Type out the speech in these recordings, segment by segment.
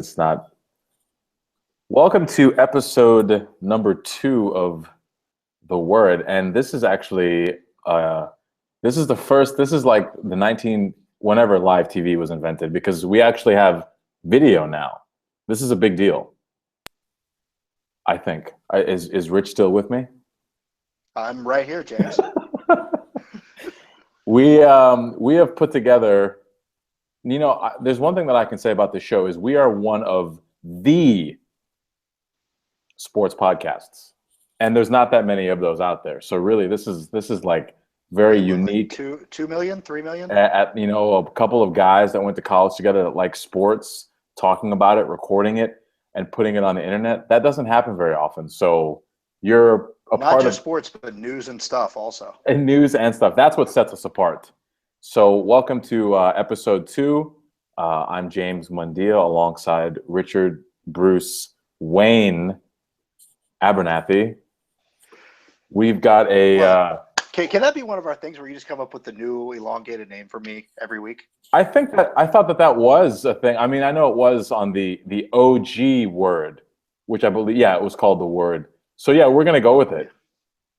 It's not. Welcome to episode number 2 of The Word. And this is actually, this is the first, this is like the whenever live TV was invented, because we actually have video now. This is a big deal, I think. Is Rich still with me? I'm right here, James. We have put together, there's one thing that I can say about this show is we are one of the sports podcasts, and there's not that many of those out there. So really, this is like very unique. Like 2 million, 3 million. At a couple of guys that went to college together that like sports, talking about it, recording it, and putting it on the internet. That doesn't happen very often. So you're a Not part just of sports, but news and stuff also. and news and stuff. That's what sets us apart. So welcome to episode 2. I'm James Mundia alongside Richard Bruce Wayne Abernathy. We've got a. Can that be one of our things where you just come up with the new elongated name for me every week? I thought that was a thing. I mean, I know it was on the OG Word, which I believe, it was called The Word. So yeah, we're gonna go with it.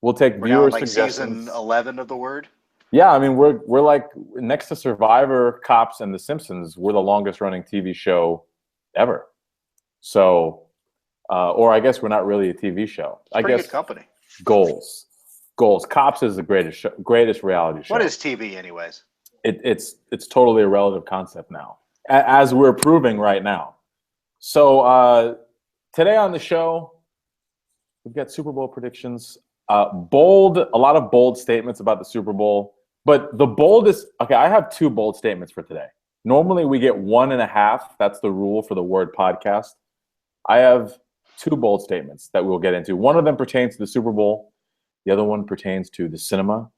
We'll take viewer suggestions. Season 11 of The Word. Yeah, I mean, we're like next to Survivor, Cops, and The Simpsons. We're the longest running TV show ever. So, or I guess we're not really a TV show. It's pretty good company. Goals. Cops is the greatest reality show. What is TV, anyways? It's totally a relative concept now, as we're proving right now. So today on the show, we've got Super Bowl predictions. A lot of bold statements about the Super Bowl. But the boldest, I have 2 bold statements for today. Normally we get 1.5. That's the rule for the Word podcast. I have 2 bold statements that we'll get into. One of them pertains to the Super Bowl. The other one pertains to the cinema.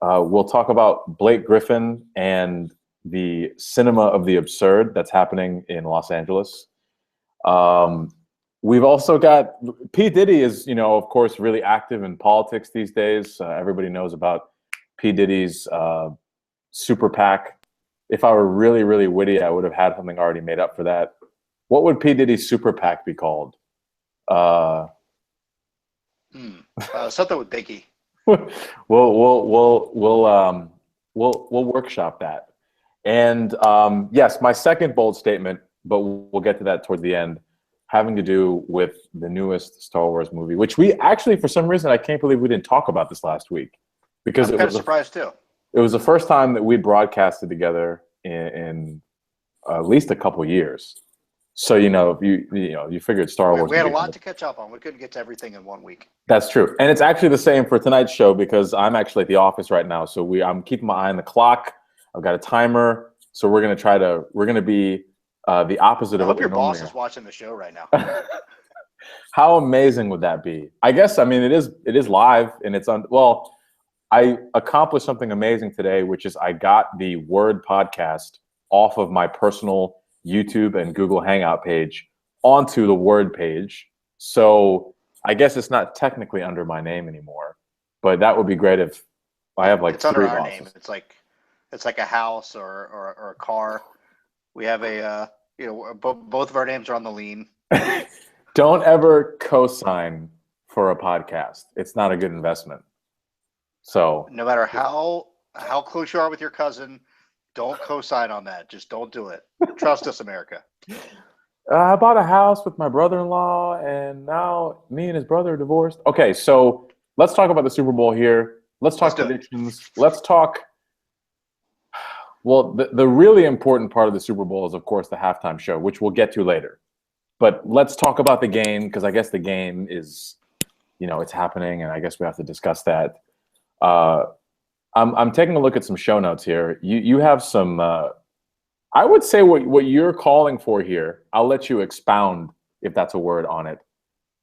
We'll talk about Blake Griffin and the cinema of the absurd that's happening in Los Angeles. We've also got P Diddy is, of course, really active in politics these days. Everybody knows about P Diddy's super PAC. If I were really, really witty, I would have had something already made up for that. What would P Diddy's super PAC be called? Something with Biggie. We'll workshop that. And yes, my second bold statement, but we'll get to that towards the end, having to do with the newest Star Wars movie, which we actually, for some reason, I can't believe we didn't talk about this last week, because I'm kind of surprised too. It was the first time that we broadcasted together in at least a couple years. So you figured Star Wars. We had a lot to catch up on. We couldn't get to everything in 1 week. That's true, and it's actually the same for tonight's show, because I'm actually at the office right now. So I'm keeping my eye on the clock. I've got a timer, so we're gonna be the opposite of what your boss is watching the show right now. How amazing would that be? I guess, I mean, it is live, and it's on. Well, I accomplished something amazing today, which is I got the Word podcast off of my personal YouTube and Google Hangout page onto the Word page. So I guess it's not technically under my name anymore, but that would be great if I have like it's under our bosses. name. It's like a house or a car. We have both of our names are on the lean. Don't ever co-sign for a podcast. It's not a good investment. So no matter how close you are with your cousin, don't co-sign on that. Just don't do it. Trust us, America. I bought a house with my brother-in-law, and now me and his brother are divorced. Okay, so let's talk about the Super Bowl here. Let's talk predictions. Let's talk. Well, the really important part of the Super Bowl is, of course, the halftime show, which we'll get to later. But let's talk about the game, because I guess the game is, it's happening, and I guess we have to discuss that. I'm taking a look at some show notes here. You have some. I would say what you're calling for here. I'll let you expound if that's a word on it.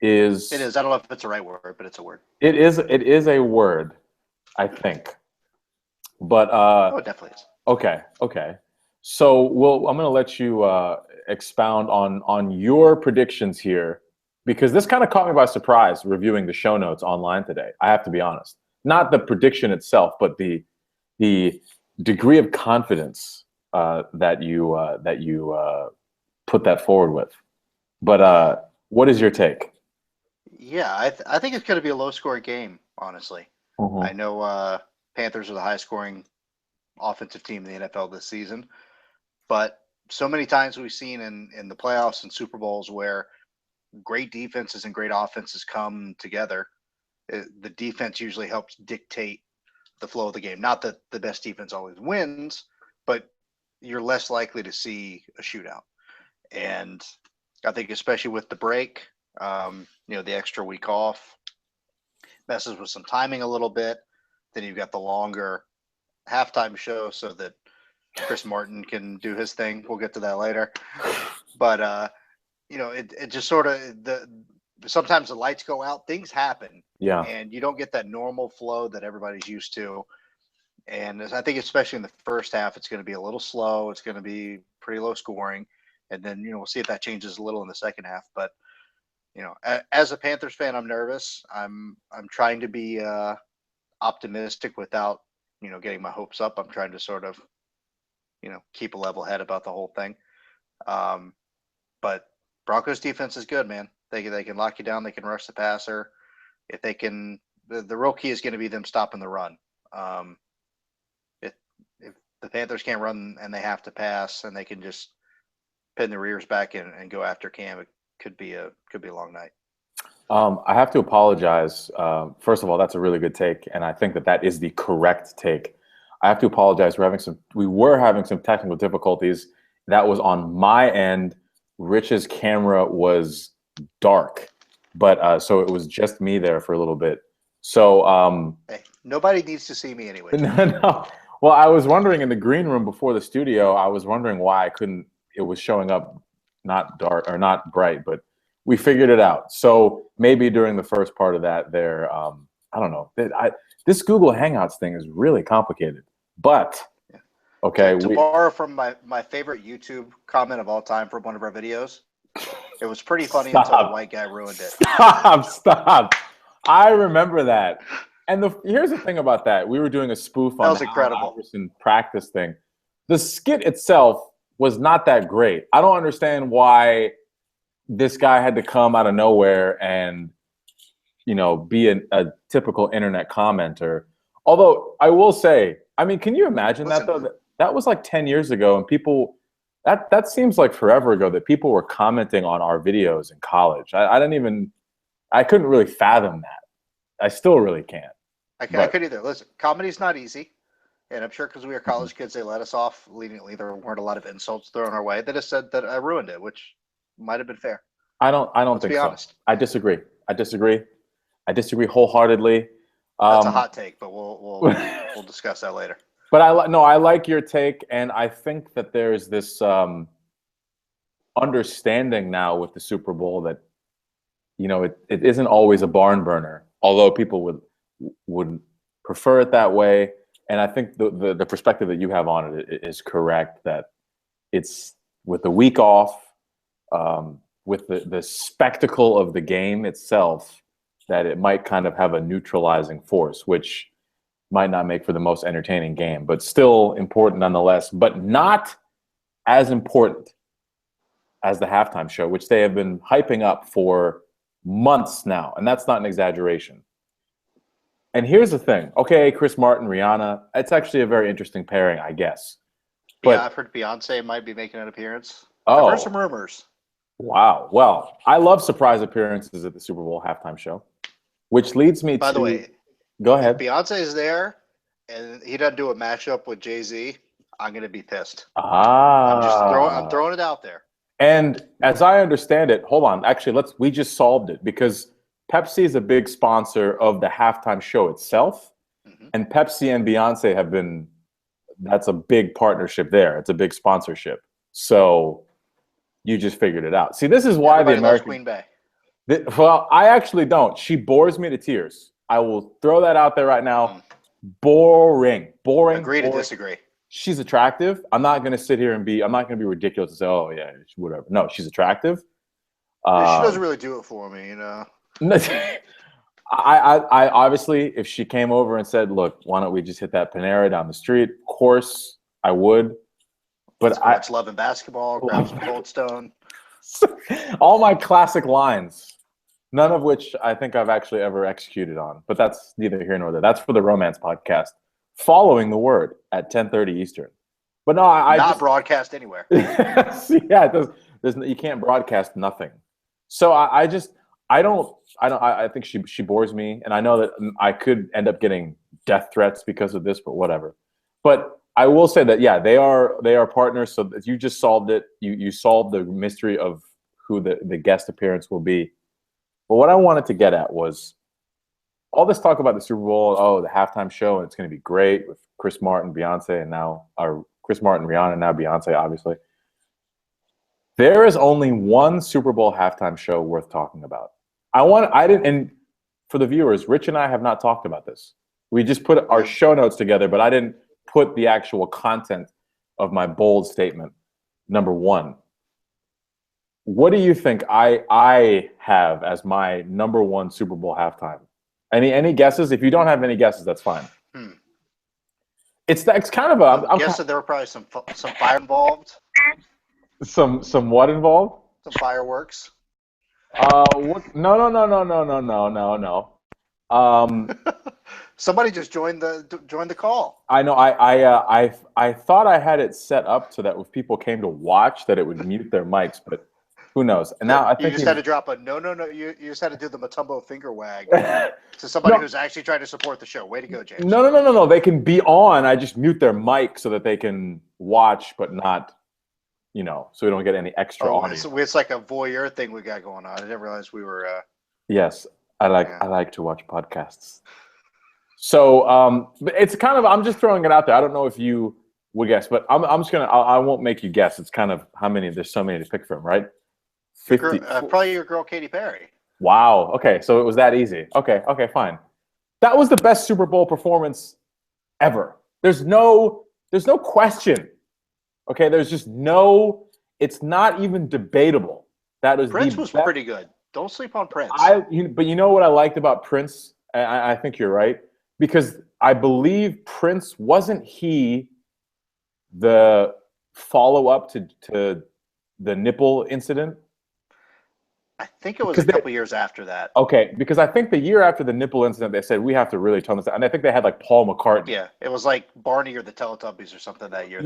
It is. I don't know if it's the right word, but it's a word. It is a word, I think. But it definitely is. Okay. So I'm going to let you expound on your predictions here, because this kind of caught me by surprise reviewing the show notes online today. I have to be honest. Not the prediction itself, but the degree of confidence that you put that forward with. But what is your take? Yeah, I think it's going to be a low-scoring game, honestly. Mhm. I know Panthers are the highest-scoring offensive team in the NFL this season, but so many times we've seen in the playoffs and Super Bowls where great defenses and great offenses come together. The defense usually helps dictate the flow of the game. Not that the best defense always wins, but you're less likely to see a shootout. And I think especially with the break, the extra week off messes with some timing a little bit. Then you've got the longer halftime show so that Chris Martin can do his thing. We'll get to that later. But it just sort of sometimes the lights go out, things happen. Yeah. And you don't get that normal flow that everybody's used to. And I think especially in the first half, it's going to be a little slow. It's going to be pretty low scoring. And then, we'll see if that changes a little in the second half. But, as a Panthers fan, I'm nervous. I'm trying to be optimistic without, getting my hopes up. I'm trying to sort of, keep a level head about the whole thing. But Broncos defense is good, man. They can lock you down. They can rush the passer. If they can, the real key is going to be them stopping the run. If the Panthers can't run and they have to pass and they can just pin their ears back and go after Cam, it could be a long night. I have to apologize. First of all, that's a really good take, and I think that is the correct take. I have to apologize. We were having some technical difficulties. That was on my end. Rich's camera was dark, but so it was just me there for a little bit. So hey, nobody needs to see me anyway. No. Well, I was wondering in the green room before the studio, I was wondering why I couldn't. It was showing up not dark or not bright, but we figured it out. So maybe during the first part of that, I don't know. This Google Hangouts thing is really complicated. But okay, to borrow from my favorite YouTube comment of all time for one of our videos, it was pretty funny until the white guy ruined it. Stop. I remember that. And here's the thing about that. We were doing a spoof on the Allen Iverson practice thing. The skit itself was not that great. I don't understand why this guy had to come out of nowhere and, be a typical internet commenter. Although I will say, I mean, can you imagine that though? That was like 10 years ago, and people, that seems like forever ago that people were commenting on our videos in college. I couldn't really fathom that. I still really can't. I couldn't either. Listen, comedy's not easy. And I'm sure because we were college kids, they let us off leniently. There weren't a lot of insults thrown our way. They just said that I ruined it, which might have been fair. I don't think so. Honest. I disagree wholeheartedly. That's a hot take, but we'll discuss that later. But I like your take, and I think that there's this understanding now with the Super Bowl that it isn't always a barn burner, although people would prefer it that way. And I think the perspective that you have on it is correct, that it's with the week off, with the spectacle of the game itself, that it might kind of have a neutralizing force, which might not make for the most entertaining game, but still important nonetheless, but not as important as the halftime show, which they have been hyping up for months now. And that's not an exaggeration. And here's the thing. Okay, Chris Martin, Rihanna, it's actually a very interesting pairing, I guess. But, yeah, I've heard Beyonce might be making an appearance. Oh, I've heard some rumors. Wow. Well, I love surprise appearances at the Super Bowl halftime show, which leads me By the way, go ahead. If Beyonce is there and he doesn't do a matchup with Jay-Z, I'm going to be pissed. I'm throwing it out there. And as I understand it, hold on. Actually, we just solved it, because Pepsi is a big sponsor of the halftime show itself. Mm-hmm. And Pepsi and Beyonce that's a big partnership there. It's a big sponsorship. So you just figured it out. See, this is why Everybody the American Queen Bey. Well, I actually don't. She bores me to tears. I will throw that out there right now. Boring. Agree to disagree. She's attractive. I'm not going to sit here I'm not going to be ridiculous and say, oh yeah, whatever. No, she's attractive. She doesn't really do it for me, I obviously, if she came over and said, look, why don't we just hit that Panera down the street? Of course I would. But Let's Love and Basketball, grab some Cold Stone. All my classic lines, none of which I think I've actually ever executed on. But that's neither here nor there. That's for the Romance Podcast, following the word at 10:30 Eastern. But no, I Not just broadcast anywhere. yeah, it does. You can't broadcast nothing. So I think she bores me, and I know that I could end up getting death threats because of this, but whatever. But I will say that yeah, they are partners. So that you just solved it. You solved the mystery of who the guest appearance will be. But what I wanted to get at was all this talk about the Super Bowl. Oh, the halftime show, and it's going to be great with Chris Martin, Beyonce, and now Chris Martin, Rihanna, and now Beyonce, obviously. There is only one Super Bowl halftime show worth talking about. And for the viewers, Rich and I have not talked about this. We just put our show notes together, but I didn't put the actual content of my bold statement. Number one, what do you think I have as my number one Super Bowl halftime? Any guesses? If you don't have any guesses, that's fine. It's kind of a. I'm guessing there were probably some fire involved. Some what involved? Some fireworks. What? No. Somebody just joined the call. I know. I thought I had it set up so that if people came to watch, that it would mute their mics, but who knows? And now I think you just had to drop a no. You just had to do the Matumbo finger wag to somebody who's actually trying to support the show. Way to go, James. No. They can be on. I just mute their mic so that they can watch, but not. So we don't get any extra audio. It's like a voyeur thing we got going on. I didn't realize we were. Yes, I like to watch podcasts. So it's kind of, I'm just throwing it out there. I don't know if you would guess, but I'm just gonna. I won't make you guess. It's kind of how many. There's so many to pick from, right? 50. Probably your girl Katy Perry. Wow. Okay, so it was that easy. Okay, fine. That was the best Super Bowl performance ever. There's no question. Okay, there's just no. It's not even debatable. Prince was pretty good. Don't sleep on Prince. But you know what I liked about Prince? I think you're right, because I believe Prince wasn't he the follow-up to the nipple incident. I think it was a couple years after that. Okay, because I think the year after the nipple incident, they said we have to really tone this down. And I think they had like Paul McCartney. Yeah, it was like Barney or the Teletubbies or something that year.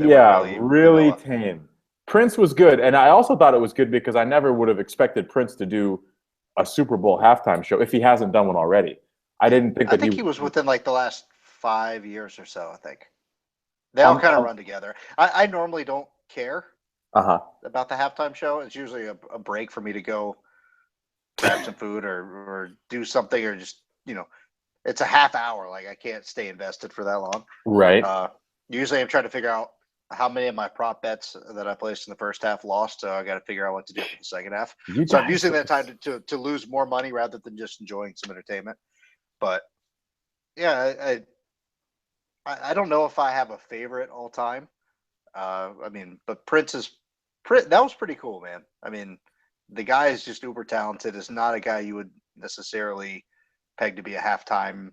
Really tame. Prince was good, and I also thought it was good because I never would have expected Prince to do a Super Bowl halftime show if he hasn't done one already. I didn't think. I think he was within like the last 5 years or so. I think they all kind of run together. I normally don't care about the halftime show. It's usually a break for me to go grab some food or do something, or just it's a half hour. Like I can't stay invested for that long. Right. Usually I'm trying to figure out how many of my prop bets that I placed in the first half lost. So I got to figure out what to do for the second half. So I'm using that time to lose more money rather than just enjoying some entertainment. But yeah, I don't know if I have a favorite all time. But that was pretty cool, man. I mean, the guy is just uber talented. Is not a guy you would necessarily peg to be a halftime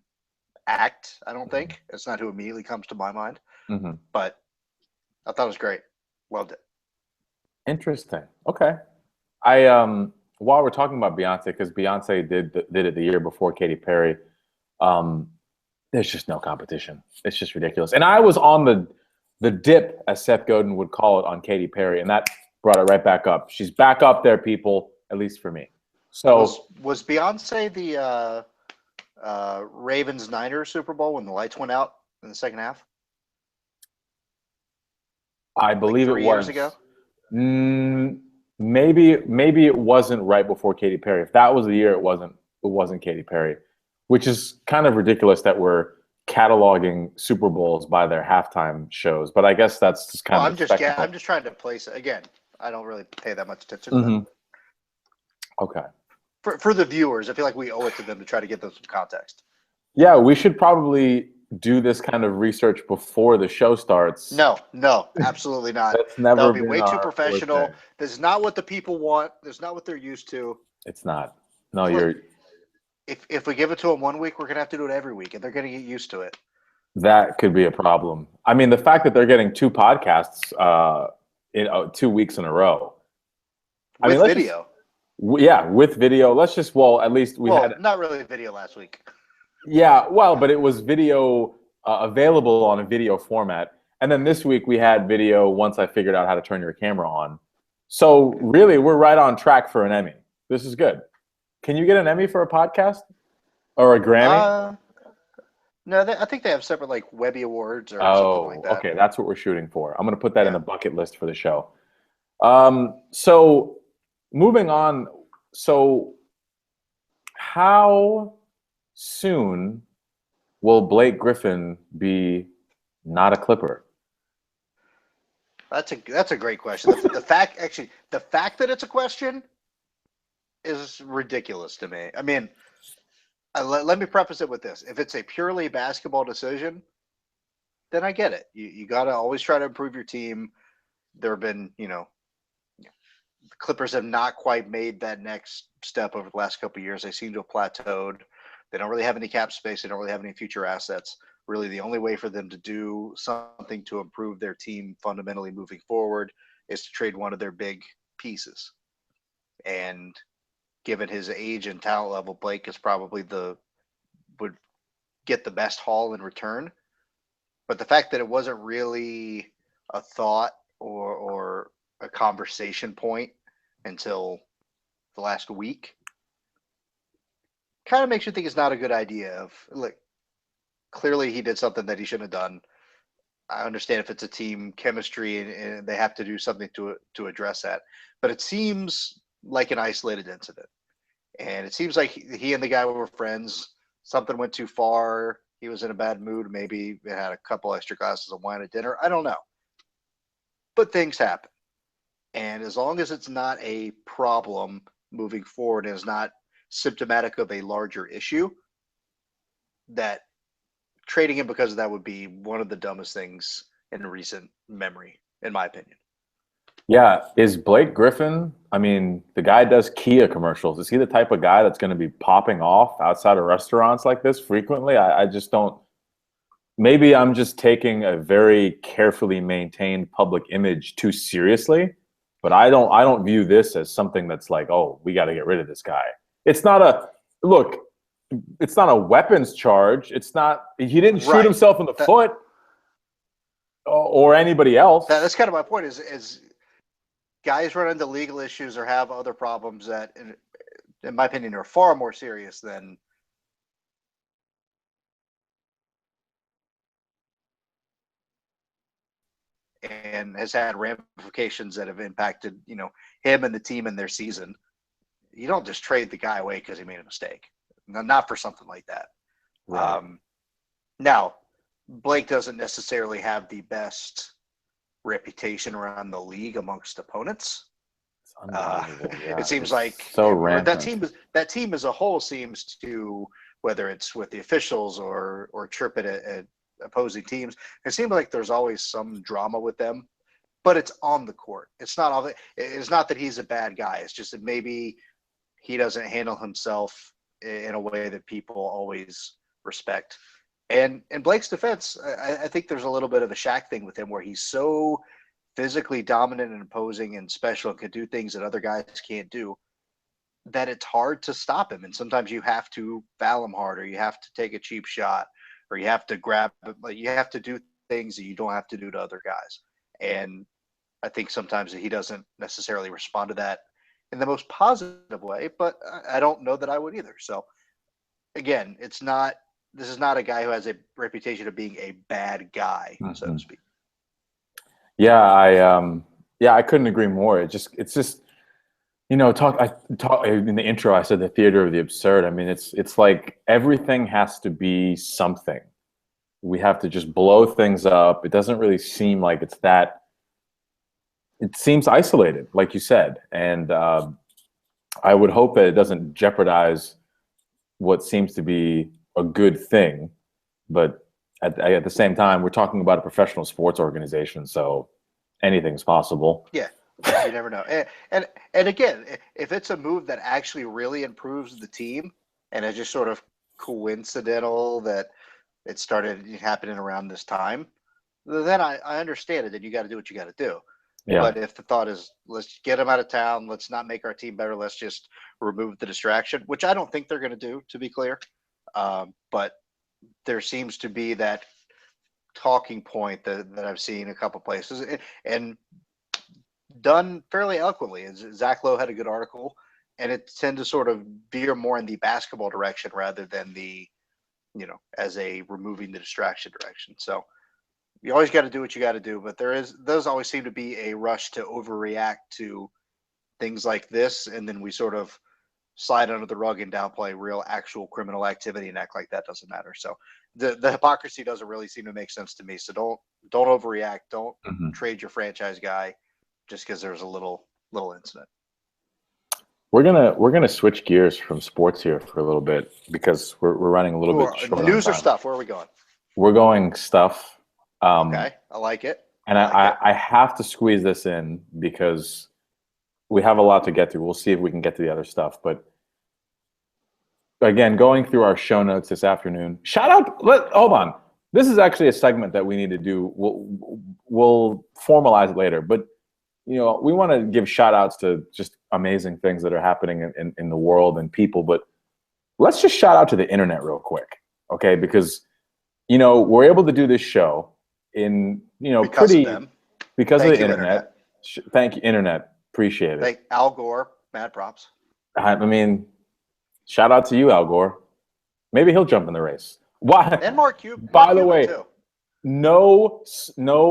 act. I don't think it's not who immediately comes to my mind. Mm-hmm. But I thought it was great. Loved it. Interesting. Okay. While we're talking about Beyonce, because Beyonce did it the year before Katy Perry, there's just no competition. It's just ridiculous. And I was on the dip, as Seth Godin would call it, on Katy Perry, and that brought it right back up. She's back up there, people, at least for me. So was Beyonce the Ravens-Niners Super Bowl when the lights went out in the second half? I believe like 3 years ago. Maybe it wasn't right before Katy Perry. If that was the year, it wasn't Katy Perry, which is kind of ridiculous that we're cataloging Super Bowls by their halftime shows. But I guess that's just kind of. I'm just trying to place it again. I don't really pay that much attention. Mm-hmm. Okay. For the viewers, I feel like we owe it to them to try to get them some context. Yeah, we should probably do this kind of research before the show starts. No, absolutely not. That would be way too professional. Forte. This is not what the people want. This is not what they're used to. It's not. No, you're. If we give it to them 1 week, we're gonna have to do it every week, and they're gonna get used to it. That could be a problem. I mean, the fact that they're getting 2 podcasts in 2 weeks in a row. I mean, with video. Yeah, with video. At least we had. Not really video last week. Yeah, well, but it was video available on a video format. And then this week we had video once I figured out how to turn your camera on. So really, we're right on track for an Emmy. This is good. Can you get an Emmy for a podcast or a Grammy? No, I think they have separate like Webby Awards or something like that. Okay, that's what we're shooting for. I'm going to put that in the bucket list for the show. So moving on. So how soon will Blake Griffin be not a Clipper? That's a great question. The fact that it's a question is ridiculous to me. I mean, let me preface it with this: if it's a purely basketball decision, then I get it. You got to always try to improve your team. There have been, the Clippers have not quite made that next step over the last couple of years. They seem to have plateaued. They don't really have any cap space. They don't really have any future assets. Really, the only way for them to do something to improve their team fundamentally moving forward is to trade one of their big pieces. And given his age and talent level, Blake is probably would get the best haul in return. But the fact that it wasn't really a thought or a conversation point until the last week kind of makes you think it's not a good idea. Look, clearly he did something that he shouldn't have done. I understand if it's a team chemistry and they have to do something to address that, but it seems like an isolated incident. And it seems like he and the guy were friends. Something went too far. He was in a bad mood. Maybe they had a couple extra glasses of wine at dinner. I don't know. But things happen. And as long as it's not a problem moving forward and is not symptomatic of a larger issue, that trading him because of that would be one of the dumbest things in recent memory, in my opinion. Yeah. Is Blake Griffin, I mean, the guy does Kia commercials. Is he the type of guy that's going to be popping off outside of restaurants like this frequently? I just don't. Maybe I'm just taking a very carefully maintained public image too seriously, but I don't view this as something that's like, oh, we got to get rid of this guy. It's not a weapons charge. It's not, he didn't shoot himself in the foot or anybody else. That's kind of my point is guys run into legal issues or have other problems that, in my opinion, are far more serious than and has had ramifications that have impacted, him and the team and their season. You don't just trade the guy away because he made a mistake. Not for something like that. Right. Now, Blake doesn't necessarily have the best reputation around the league amongst opponents. It seems like so rampant. that team as a whole seems to, whether it's with the officials or chirp it at opposing teams, it seems like there's always some drama with them, but it's on the court. It's not that he's a bad guy. It's just that maybe he doesn't handle himself in a way that people always respect. And in Blake's defense, I think there's a little bit of a Shaq thing with him where he's so physically dominant and imposing and special and can do things that other guys can't do that it's hard to stop him. And sometimes you have to foul him hard, or you have to take a cheap shot, or you have to you have to do things that you don't have to do to other guys. And I think sometimes he doesn't necessarily respond to that in the most positive way, but I don't know that I would either. So again, this is not a guy who has a reputation of being a bad guy, so to speak. Yeah, I couldn't agree more. It's just I talk in the intro. I said the theater of the absurd. I mean, it's like everything has to be something. We have to just blow things up. It doesn't really seem like it's that. It seems isolated, like you said, and I would hope that it doesn't jeopardize what seems to be a good thing. But at the same time, we're talking about a professional sports organization, so anything's possible. Yeah. You never know. And again, if it's a move that actually really improves the team and it's just sort of coincidental that it started happening around this time, then I understand it, that you got to do what you got to do. Yeah. But if the thought is let's get him out of town, let's not make our team better, let's just remove the distraction, which I don't think they're going to do, to be clear. But there seems to be that talking point that I've seen a couple places and done fairly eloquently. Zach Lowe had a good article, and it tend to sort of veer more in the basketball direction rather than the, as a removing the distraction direction. So you always got to do what you got to do, but does always seem to be a rush to overreact to things like this, and then we sort of slide under the rug and downplay real actual criminal activity and act like that doesn't matter. So the hypocrisy doesn't really seem to make sense to me. So don't overreact. Don't trade your franchise guy just because there's a little incident. We're gonna switch gears from sports here for a little bit because we're running a little bit short. News or stuff? Where are we going? We're going stuff. Okay, I like it. And I have to squeeze this in because we have a lot to get to. We'll see if we can get to the other stuff. But again, going through our show notes this afternoon, shout out. Hold on. This is actually a segment that we need to do. We'll formalize it later. But we want to give shout outs to just amazing things that are happening in the world and people. But let's just shout out to the internet real quick, okay? Because we're able to do this show in because of the internet. Thank you, internet. Appreciate it. Thank Al Gore. Mad props. I mean, shout out to you, Al Gore. Maybe he'll jump in the race. Why? And Mark Cuban. By the way, too. No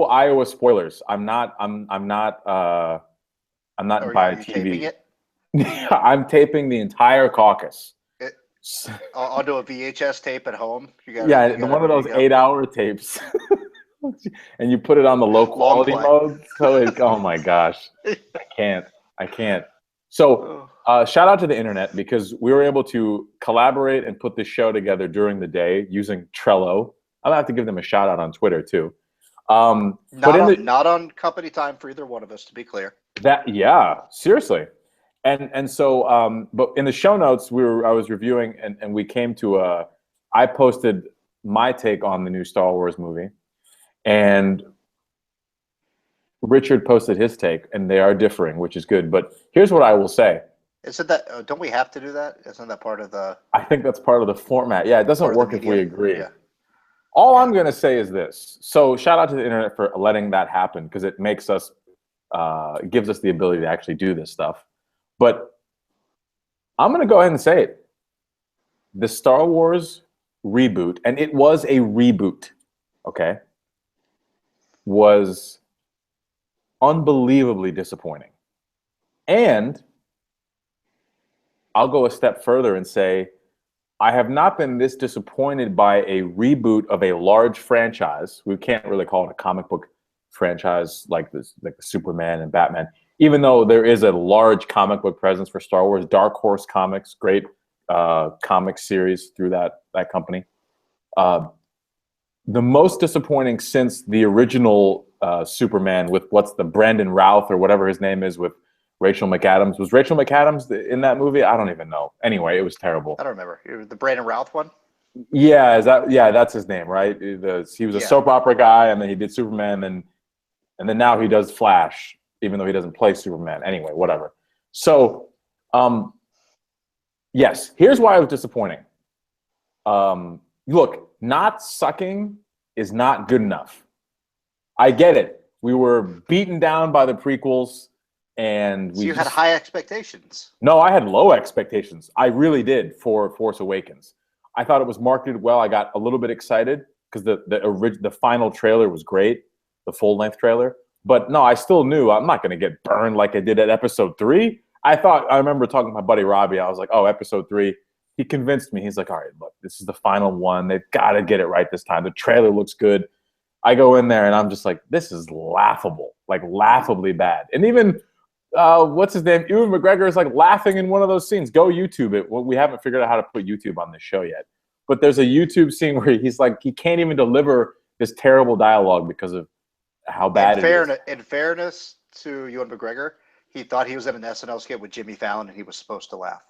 Iowa spoilers. I'm not by TV. I'm taping the entire caucus. I'll do a VHS tape at home. One of those 8-hour tapes. And you put it on the low quality mode. So oh my gosh, I can't. So shout out to the internet because we were able to collaborate and put this show together during the day using Trello. I'll have to give them a shout out on Twitter too. Not on company time for either one of us, to be clear. Seriously. And so but in the show notes I was reviewing and we came to I posted my take on the new Star Wars movie. And Richard posted his take, and they are differing, which is good. But here's what I will say. Isn't that? Don't we have to do that? Isn't that part of the? I think that's part of the format. Yeah, it doesn't work if we agree. Yeah. All I'm going to say is this. So shout out to the internet for letting that happen because it makes us, gives us the ability to actually do this stuff. But I'm going to go ahead and say it. The Star Wars reboot, and it was a reboot, okay? Was unbelievably disappointing. And I'll go a step further and say I have not been this disappointed by a reboot of a large franchise. We can't really call it a comic book franchise like this, like Superman and Batman, even though there is a large comic book presence for Star Wars. Dark Horse Comics, great comic series through that company. The most disappointing since the original Superman with Brandon Routh or whatever his name is with Rachel McAdams. Was Rachel McAdams in that movie? I don't even know. Anyway, it was terrible. I don't remember. The Brandon Routh one? Yeah, that's his name, right? He was a soap opera guy, and then he did Superman, and then now he does Flash, even though he doesn't play Superman. Anyway, whatever. So, yes, here's why it was disappointing. Look, not sucking is not good enough. I get it. We were beaten down by the prequels, and you had high expectations. No, I had low expectations. I really did for Force Awakens. I thought it was marketed well. I got a little bit excited because the final trailer was great, the full-length trailer. But no, I still knew I'm not going to get burned like I did at Episode 3. I remember talking to my buddy Robbie. I was like, oh, Episode 3. He convinced me. He's like, all right, look, this is the final one. They've got to get it right this time. The trailer looks good. I go in there, and I'm just like, this is laughable, like laughably bad. And even, what's his name? Ewan McGregor is like laughing in one of those scenes. Go YouTube it. Well, we haven't figured out how to put YouTube on this show yet. But there's a YouTube scene where he's like, he can't even deliver this terrible dialogue because of how bad it is. In fairness to Ewan McGregor, he thought he was in an SNL skit with Jimmy Fallon, and he was supposed to laugh.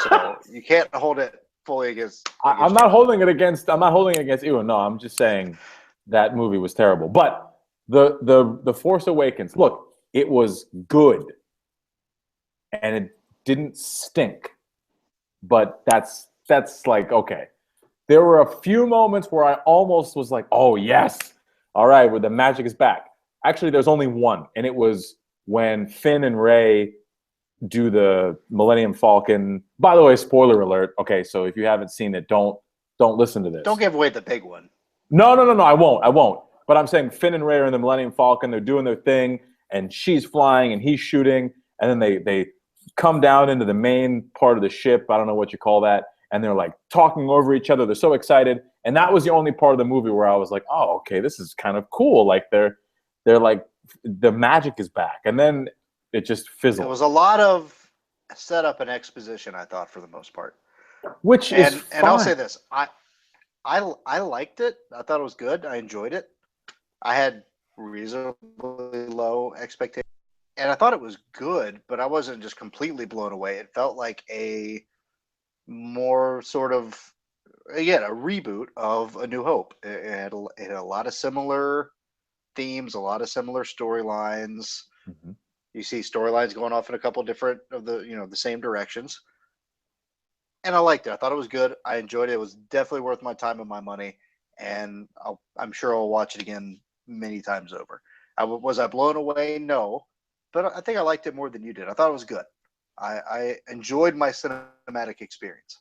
So you can't hold it fully against. I'm not holding it against Ewan. No, I'm just saying that movie was terrible. But the Force Awakens. Look, It was good, and it didn't stink. But that's like, okay. There were a few moments where I almost was like, oh yes, all right, where the magic is back. Actually, there's only one, and it was when Finn and Rey do the Millennium Falcon. By the way, spoiler alert. Okay, so if you haven't seen it, don't listen to this. Don't give away the big one. No, I won't. But I'm saying Finn and Rey are in the Millennium Falcon. They're doing their thing, and she's flying and he's shooting, and then they come down into the main part of the ship. I don't know what you call that. And they're like talking over each other. They're so excited. And that was the only part of the movie where I was like, oh, okay, this is kind of cool. Like they're like, the magic is back. And then it just fizzled. It was a lot of setup and exposition, I thought, for the most part. Which is fine. And I'll say this. I liked it. I thought it was good. I enjoyed it. I had reasonably low expectations. And I thought it was good, but I wasn't just completely blown away. It felt like a more sort of, again, a reboot of A New Hope. It had a lot of similar themes, a lot of similar storylines. Mm-hmm. You see storylines going off in a couple different of the, the same directions. And I liked it. I thought it was good. I enjoyed it. It was definitely worth my time and my money. And I'm sure I'll watch it again many times over. Was I blown away? No. But I think I liked it more than you did. I thought it was good. I enjoyed my cinematic experience.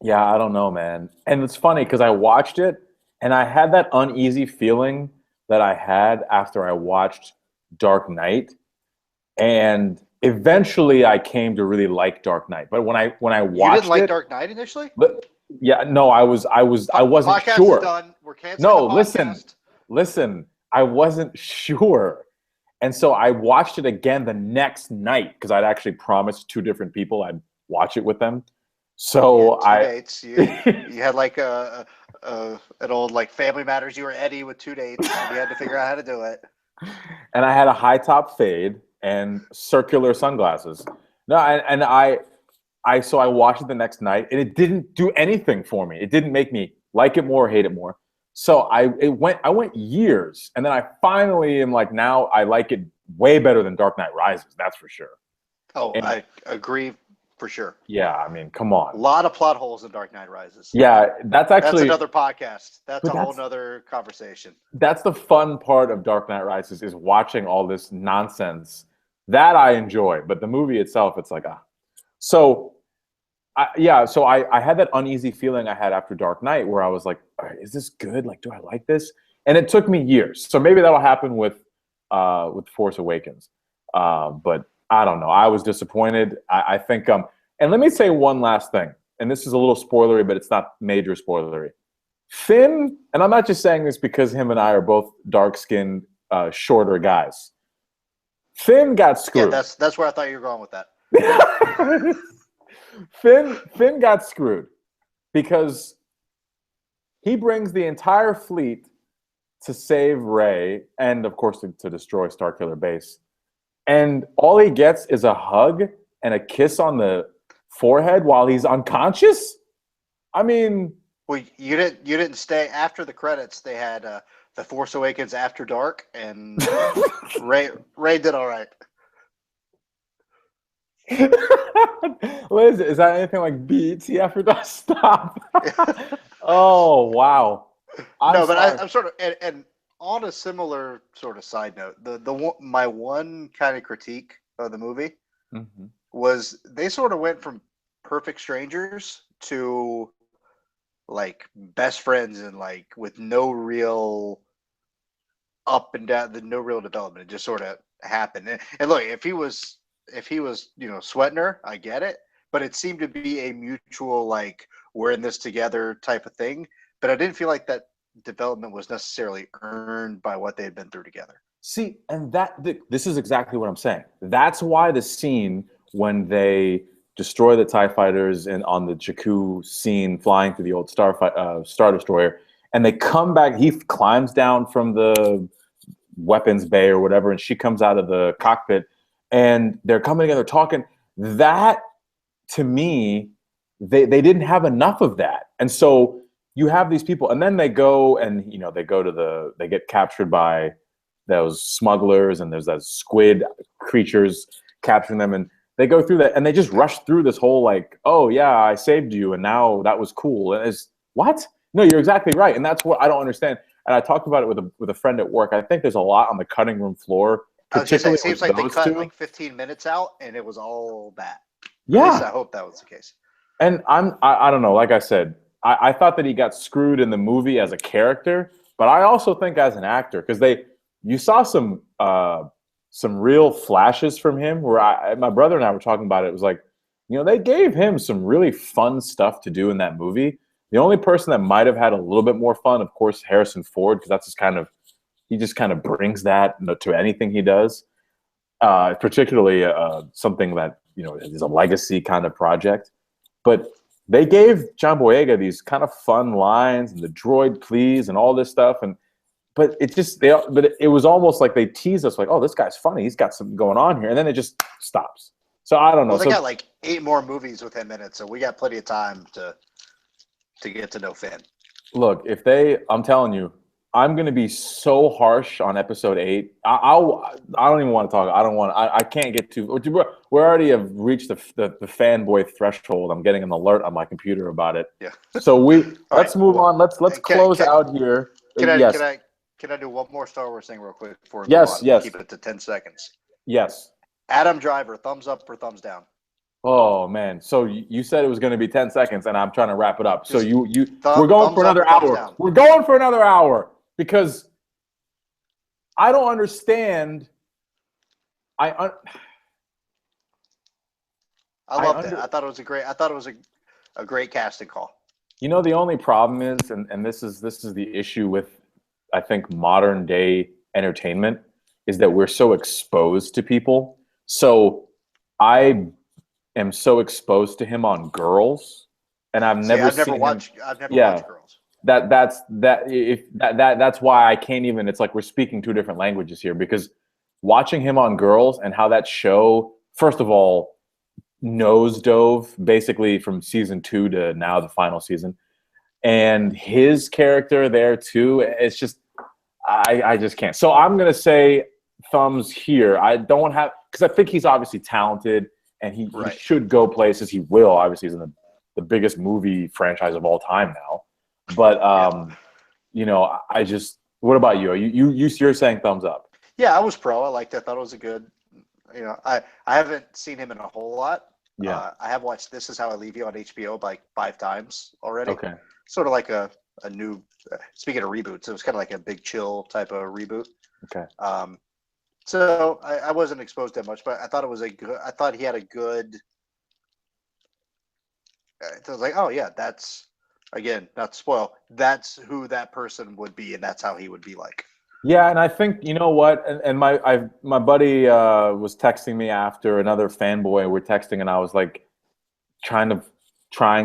Yeah, I don't know, man. And it's funny because I watched it and I had that uneasy feeling that I had after I watched Dark Knight. And eventually I came to really like Dark Knight. But when I watched You didn't like it, Dark Knight initially? Yeah, no, I wasn't Podcast sure. Is done. We're canceling No, the podcast. listen, I wasn't sure. And so I watched it again the next night because I'd actually promised two different people I'd watch it with them. So Two dates. You had like an old like Family Matters. You were Eddie with 2 dates. And you had to figure out how to do it. And I had a high top fade and circular sunglasses. No, and I watched it the next night, and it didn't do anything for me. It didn't make me like it more or hate it more. So I went years, and then I finally am like, now I like it way better than Dark Knight Rises. That's for sure. Oh, and I agree for sure. Yeah, I mean, come on. A lot of plot holes in Dark Knight Rises. Yeah, that's another podcast. That's a whole nother conversation. That's the fun part of Dark Knight Rises is watching all this nonsense that I enjoy. But the movie itself, it's like, So I had that uneasy feeling I had after Dark Knight where I was like, all right, is this good? Like, do I like this? And it took me years. So maybe that'll happen with Force Awakens. But I don't know. I was disappointed. I think and let me say one last thing. And this is a little spoilery, but it's not major spoilery. Finn, and I'm not just saying this because him and I are both dark-skinned, shorter guys. Finn got screwed. Yeah, that's where I thought you were going with that. Finn got screwed because he brings the entire fleet to save Rey and, of course, to destroy Starkiller Base. And all he gets is a hug and a kiss on the forehead while he's unconscious? I mean... Well, you didn't stay after the credits. They had The Force Awakens After Dark, and Rey did all right. Liz, is that anything like BET After Dark? Stop. Oh, wow. I'm sort of, and on a similar sort of side note, my one kind of critique of the movie was they sort of went from perfect strangers to like best friends and like with no real up and down, no real development. It just sort of happened. And look, if he was sweating her, I get it, but it seemed to be a mutual like we're in this together type of thing. But I didn't feel like that development was necessarily earned by what they had been through together. See, and this is exactly what I'm saying. That's why the scene when they destroy the TIE fighters and on the Jakku scene flying through the old Star Destroyer, and they come back, he climbs down from the weapons bay or whatever, and she comes out of the cockpit, and they're coming together talking. That, to me, they didn't have enough of that. And so you have these people, and then they go and they get captured by those smugglers, and there's those squid creatures capturing them, and they go through that, and they just rush through this whole like, oh yeah, I saved you, and now that was cool. And it's what? No, you're exactly right, and that's what I don't understand. And I talked about it with a friend at work. I think there's a lot on the cutting room floor, I was just saying, particularly it seems with like they those cut two. like 15 minutes out, and it was all bad. Yeah, at least I hope that was the case. and I don't know. Like I said, I thought that he got screwed in the movie as a character, but I also think as an actor, because you saw some real flashes from him where my brother and I were talking about it. It was like, they gave him some really fun stuff to do in that movie. The only person that might have had a little bit more fun, of course, Harrison Ford, because that's he just kind of brings that to anything he does, particularly something that is a legacy kind of project. But they gave John Boyega these kind of fun lines and the droid please and all this stuff, but it was almost like they teased us like, oh, this guy's funny, he's got something going on here, and then it just stops. So I don't know. Well, they got like 8 more movies with him in it, so we got plenty of time to get to know Finn. Look, I'm telling you, I'm going to be so harsh on episode 8. I don't even want to talk. I can't get too. We already have reached the fanboy threshold. I'm getting an alert on my computer about it. Yeah. So let's move on. Let's close out here. Can I do one more Star Wars thing real quick before we move on? Yes. Keep it to 10 seconds. Yes. Adam Driver, thumbs up or thumbs down? Oh man! So you said it was going to be 10 seconds, and I'm trying to wrap it up. So we're going for another hour. We're going for another hour because I don't understand. I loved it. I thought it was a great casting call. The only problem is, and this is the issue with, I think, modern day entertainment, is that we're so exposed to people. So I am so exposed to him on Girls, and I've never watched Girls. That's why I can't even. It's like we're speaking 2 different languages here, because watching him on Girls and how that show, first of all, nosedove basically from season 2 to now the final season, and his character there too. It's just I just can't. So I'm gonna say thumbs here. I don't have, because I think he's obviously talented and he should go places. He will. Obviously, he's in the biggest movie franchise of all time now. But I just. What about you? You're saying thumbs up? Yeah, I was pro. I liked it. I thought it was a good. I haven't seen him in a whole lot. Yeah. I have watched This Is How I Leave You on HBO like 5 times already. Okay. Sort of like a new. Speaking of reboots, it was kind of like a big chill type of reboot. Okay. So I wasn't exposed that much, but I thought it was I thought he had a good. I was like, oh yeah, that's, again, not to spoil, that's who that person would be, and that's how he would be like. Yeah, and I think, you know what, and my buddy was texting me after, another fanboy. We're texting, and I was like trying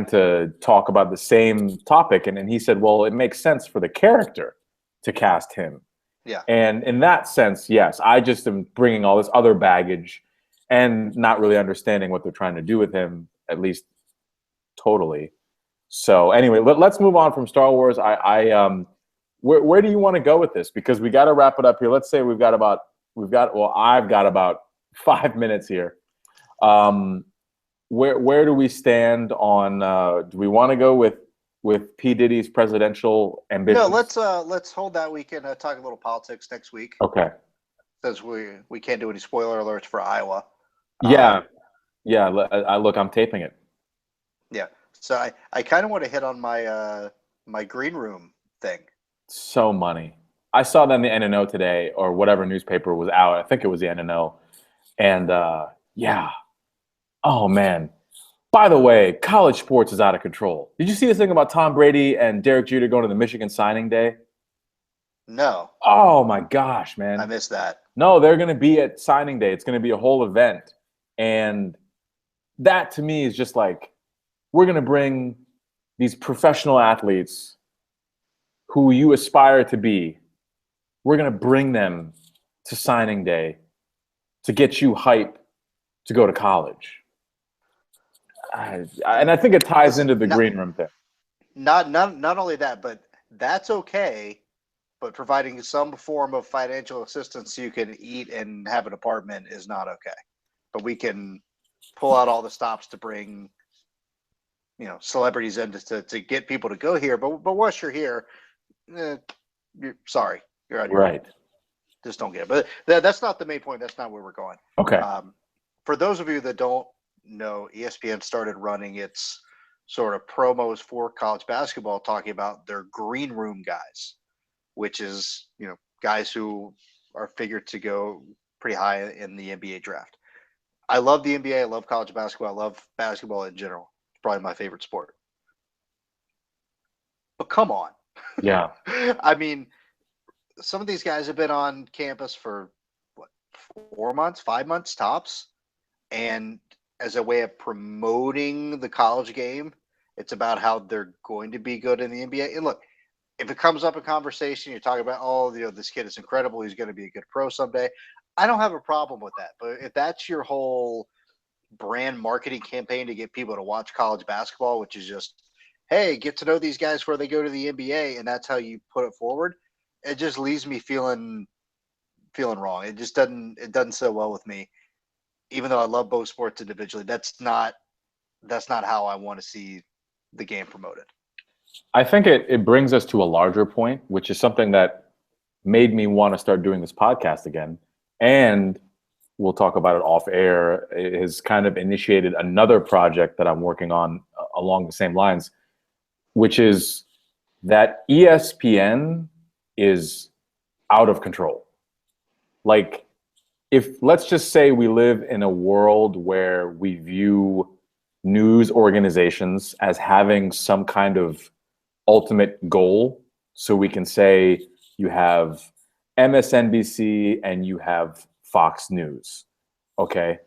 to talk about the same topic, and he said, well, it makes sense for the character to cast him. Yeah. And in that sense, yes, I just am bringing all this other baggage and not really understanding what they're trying to do with him, at least totally. So anyway, let's move on from Star Wars. Where do you want to go with this? Because we got to wrap it up here. Let's say I've got about 5 minutes here. Where do we stand on? Do we want to go with P Diddy's presidential ambitions? No, let's hold that. We can talk a little politics next week. Okay. Since we can't do any spoiler alerts for Iowa. Yeah. I'm taping it. Yeah. So I kind of want to hit on my my green room thing. So money. I saw that in the NNO today, or whatever newspaper was out. I think it was the NNO. And yeah. Oh man. By the way, college sports is out of control. Did you see this thing about Tom Brady and Derek Jeter going to the Michigan signing day? No. Oh my gosh, man. I missed that. No, they're going to be at signing day. It's going to be a whole event. And that to me is just like, we're going to bring these professional athletes who you aspire to be. We're going to bring them to signing day to get you hype to go to college. And I think it ties into the green room thing. Not only that, but that's okay but providing some form of financial assistance so you can eat and have an apartment is not okay. But we can pull out all the stops to bring, celebrities in to get people to go here. But once you're here, you're sorry, you're on your own. Right. Just don't get it. But that's not the main point. That's not where we're going. Okay. For those of you that don't know, ESPN started running its sort of promos for college basketball, talking about their green room guys, which is, guys who are figured to go pretty high in the NBA draft. I love the NBA. I love college basketball. I love basketball in general. It's probably my favorite sport. But come on. Yeah. I mean, some of these guys have been on campus for 4 months, 5 months tops. And as a way of promoting the college game, it's about how they're going to be good in the NBA. And look, if it comes up in conversation, you're talking about, this kid is incredible, he's going to be a good pro someday. I don't have a problem with that. But if that's your whole brand marketing campaign to get people to watch college basketball, which is just, hey, get to know these guys before they go to the NBA, and that's how you put it forward, it just leaves me feeling wrong. It just doesn't sit well with me. Even though I love both sports individually, that's not how I want to see the game promoted. I think it brings us to a larger point, which is something that made me want to start doing this podcast again. And we'll talk about it off air. It has kind of initiated another project that I'm working on along the same lines, which is that ESPN is out of control. Like, let's just say we live in a world where we view news organizations as having some kind of ultimate goal. So we can say you have MSNBC and you have Fox News. Okay.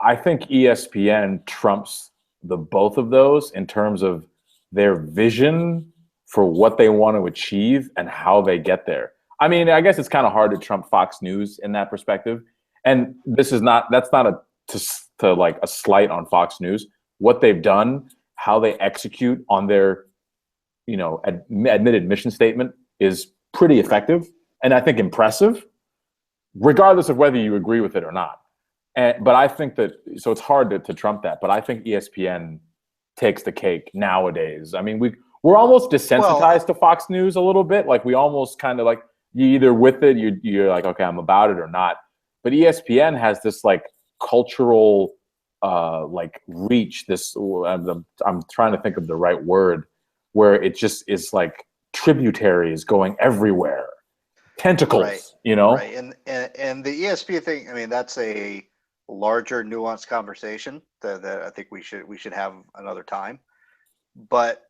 I think ESPN trumps the both of those in terms of their vision for what they want to achieve and how they get there. I mean, I guess it's kind of hard to trump Fox News in that perspective. And that's not a slight on Fox News. What they've done, how they execute on their, admitted mission statement is pretty effective and I think impressive, regardless of whether you agree with it or not. But I think so it's hard to trump that. But I think ESPN takes the cake nowadays. I mean, we're almost desensitized to Fox News a little bit. Like, we almost kind of like, you either with it, you're like, okay, I'm about it or not. But ESPN has this like cultural reach. I'm trying to think of the right word, where it just is like tributaries going everywhere, tentacles, Right. And the ESPN thing, I mean, that's a larger, nuanced conversation that I think we should have another time. But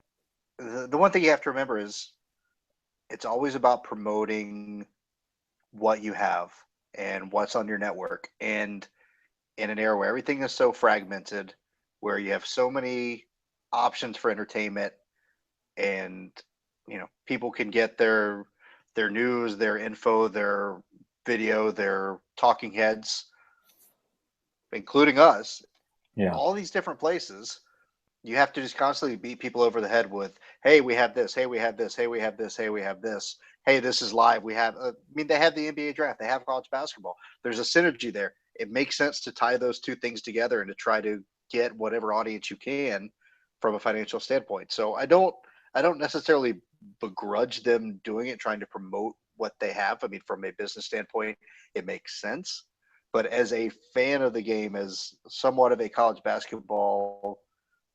the one thing you have to remember is it's always about promoting what you have and what's on your network. And in an era where everything is so fragmented, where you have so many options for entertainment, and people can get their news, their info, their video, their talking heads, including us, all these different places. You have to just constantly beat people over the head with, hey, we have this, hey, we have this, hey, we have this, hey, we have this, hey, this is live. We have, they have the NBA draft, they have college basketball. There's a synergy there. It makes sense to tie those two things together and to try to get whatever audience you can from a financial standpoint. So I don't necessarily begrudge them doing it, trying to promote what they have. I mean, from a business standpoint, it makes sense. But as a fan of the game, as somewhat of a college basketball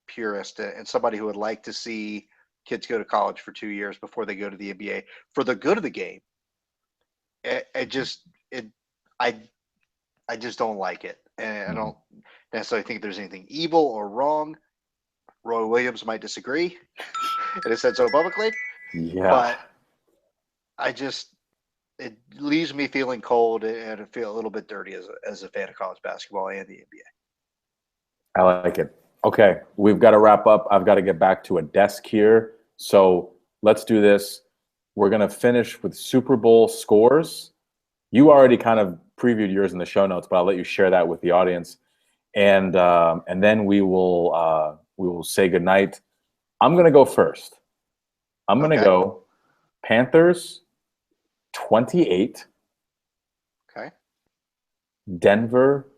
purist and somebody who would like to see kids go to college for 2 years before they go to the NBA for the good of the game, I just don't like it. And I don't necessarily think there's anything evil or wrong. Roy Williams might disagree and has said so publicly. Yeah. But it leaves me feeling cold and I feel a little bit dirty as a fan of college basketball and the NBA. I like it. Okay, we've got to wrap up. I've got to get back to a desk here. So let's do this. We're going to finish with Super Bowl scores. You already kind of previewed yours in the show notes, but I'll let you share that with the audience. And then we will say goodnight. I'm going to go first. I'm going to go Panthers 28, Okay. Denver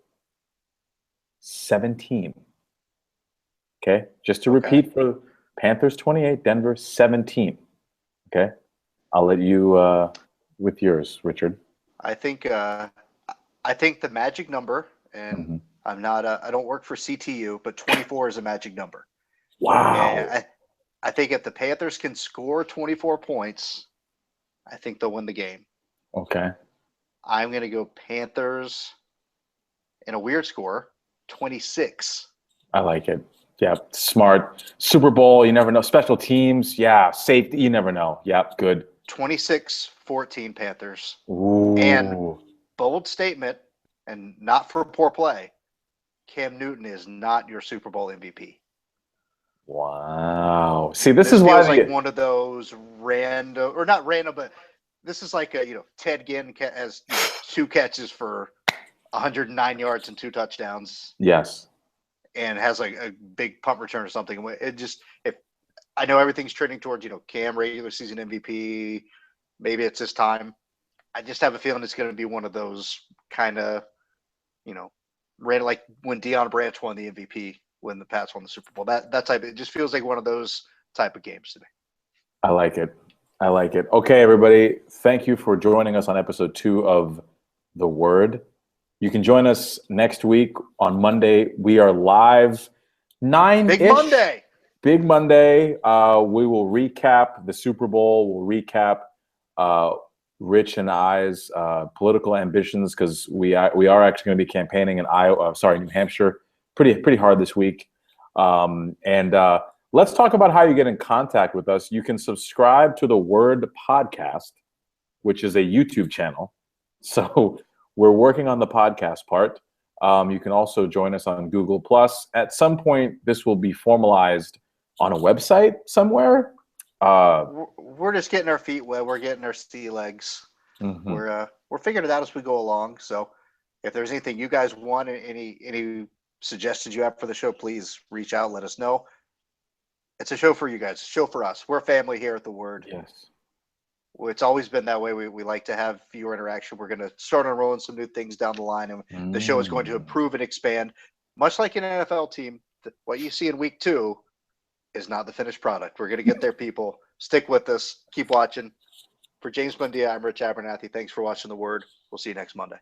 17. Okay, just to Okay. repeat for Panthers 28, Denver 17. Okay, I'll let you with yours, Richard. I think the magic number, and Mhm. I don't work for CTU, but 24 is a magic number. Wow. And I think if the Panthers can score 24 points, I think they'll win the game. Okay. I'm going to go Panthers in a weird score, 26. I like it. Yeah, smart. Super Bowl, you never know. Special teams, yeah. Safety, you never know. Yep, good. 26-14 Panthers. Ooh. And bold statement, and not for poor play, Cam Newton is not your Super Bowl MVP. Wow. See, this This is why feels like one of those random, or not random, but this is like Ted Ginn has 2 catches for 109 yards and 2 touchdowns. Yes. And has like a big punt return or something. It just, if I know everything's trending towards Cam regular season MVP, maybe it's this time. I just have a feeling it's going to be one of those kind of random, like when Deion Branch won the MVP when the Pats won the Super Bowl. That type. It just feels like one of those type of games today. I like it. I like it. Okay, everybody. Thank you for joining us on episode 2 of The Word. You can join us next week on Monday. We are live 9-ish. Big Monday. Big Monday. We will recap the Super Bowl. We'll recap Rich and I's political ambitions because we are actually going to be campaigning in New Hampshire, pretty hard this week. And let's talk about how you get in contact with us. You can subscribe to the Word Podcast, which is a YouTube channel. So we're working on the podcast part. You can also join us on Google+. At some point, this will be formalized on a website somewhere. We're just getting our feet wet. We're getting our sea legs. Mm-hmm. We're figuring it out as we go along. So if there's anything you guys want, any suggestions you have for the show, please reach out. Let us know. It's a show for you guys. A show for us. We're a family here at The Word. Yes. It's always been that way. We like to have viewer interaction. We're going to start unrolling some new things down the line, and the show is going to improve and expand. Much like an NFL team, what you see in week 2 is not the finished product. We're going to get there, people. Stick with us. Keep watching. For James Bundia, I'm Rich Abernathy. Thanks for watching The Word. We'll see you next Monday.